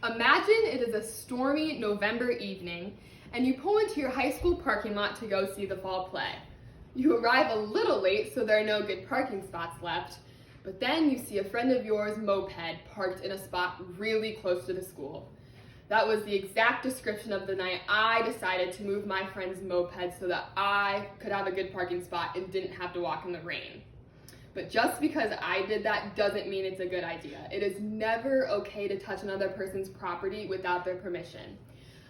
Imagine it is a stormy November evening and you pull into your high school parking lot to go see the fall play. You arrive a little late, so there are no good parking spots left, but then you see a friend of yours' moped parked in a spot really close to the school. That was the exact description of the night I decided to move my friend's moped so that I could have a good parking spot and didn't have to walk in the rain. But just because I did that doesn't mean it's a good idea. It is never okay to touch another person's property without their permission.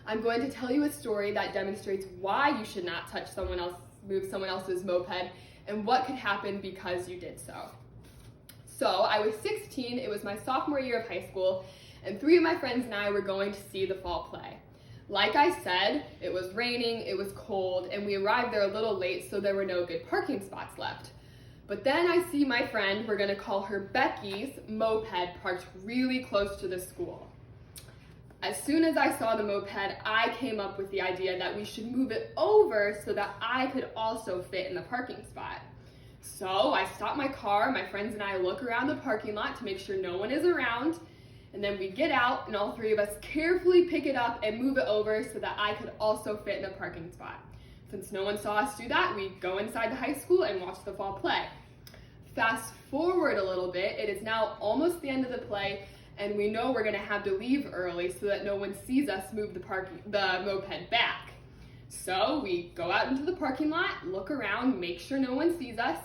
I'm going to tell you a story that demonstrates why you should not move someone else's moped and what could happen because you did so. So I was 16, it was my sophomore year of high school, and 3 of my friends and I were going to see the fall play. Like I said, it was raining, it was cold, and we arrived there a little late, so there were no good parking spots left. But then I see my friend, we're gonna call her Becky's, moped parked really close to the school. As soon as I saw the moped, I came up with the idea that we should move it over so that I could also fit in the parking spot. So I stop my car, my friends and I look around the parking lot to make sure no one is around, and then we get out and all 3 of us carefully pick it up and move it over so that I could also fit in the parking spot. Since no one saw us do that, we go inside the high school and watch the fall play. Fast forward a little bit, it is now almost the end of the play, and we know we're gonna have to leave early so that no one sees us move the moped back. So we go out into the parking lot, look around, make sure no one sees us.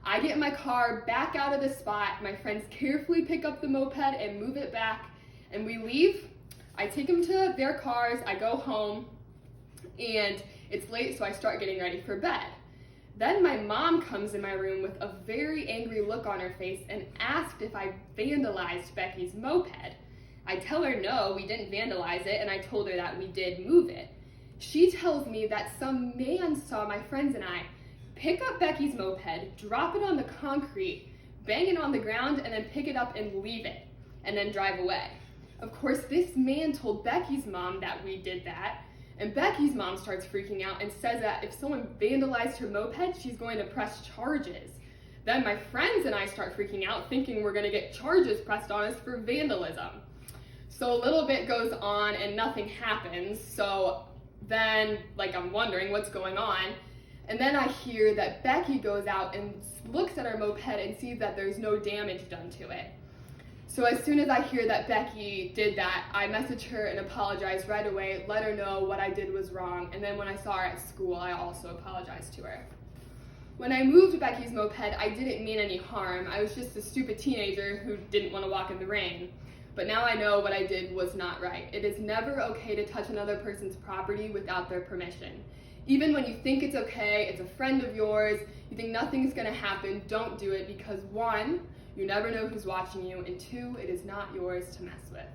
I get my car back out of the spot, my friends carefully pick up the moped and move it back, and we leave. I take them to their cars, I go home, and it's late, so I start getting ready for bed. Then my mom comes in my room with a very angry look on her face and asked if I vandalized Becky's moped. I tell her no, we didn't vandalize it, and I told her that we did move it. She tells me that some man saw my friends and I pick up Becky's moped, drop it on the concrete, bang it on the ground, and then pick it up and leave it, and then drive away. Of course, this man told Becky's mom that we did that, and Becky's mom starts freaking out and says that if someone vandalized her moped, she's going to press charges. Then my friends and I start freaking out, thinking we're gonna get charges pressed on us for vandalism. So a little bit goes on and nothing happens. So then, I'm wondering what's going on. And then I hear that Becky goes out and looks at our moped and sees that there's no damage done to it. So as soon as I hear that Becky did that, I message her and apologize right away, let her know what I did was wrong, and then when I saw her at school, I also apologized to her. When I moved Becky's moped, I didn't mean any harm. I was just a stupid teenager who didn't want to walk in the rain. But now I know what I did was not right. It is never okay to touch another person's property without their permission. Even when you think it's okay, it's a friend of yours, you think nothing's gonna happen, don't do it because 1, you never know who's watching you, and 2, it is not yours to mess with.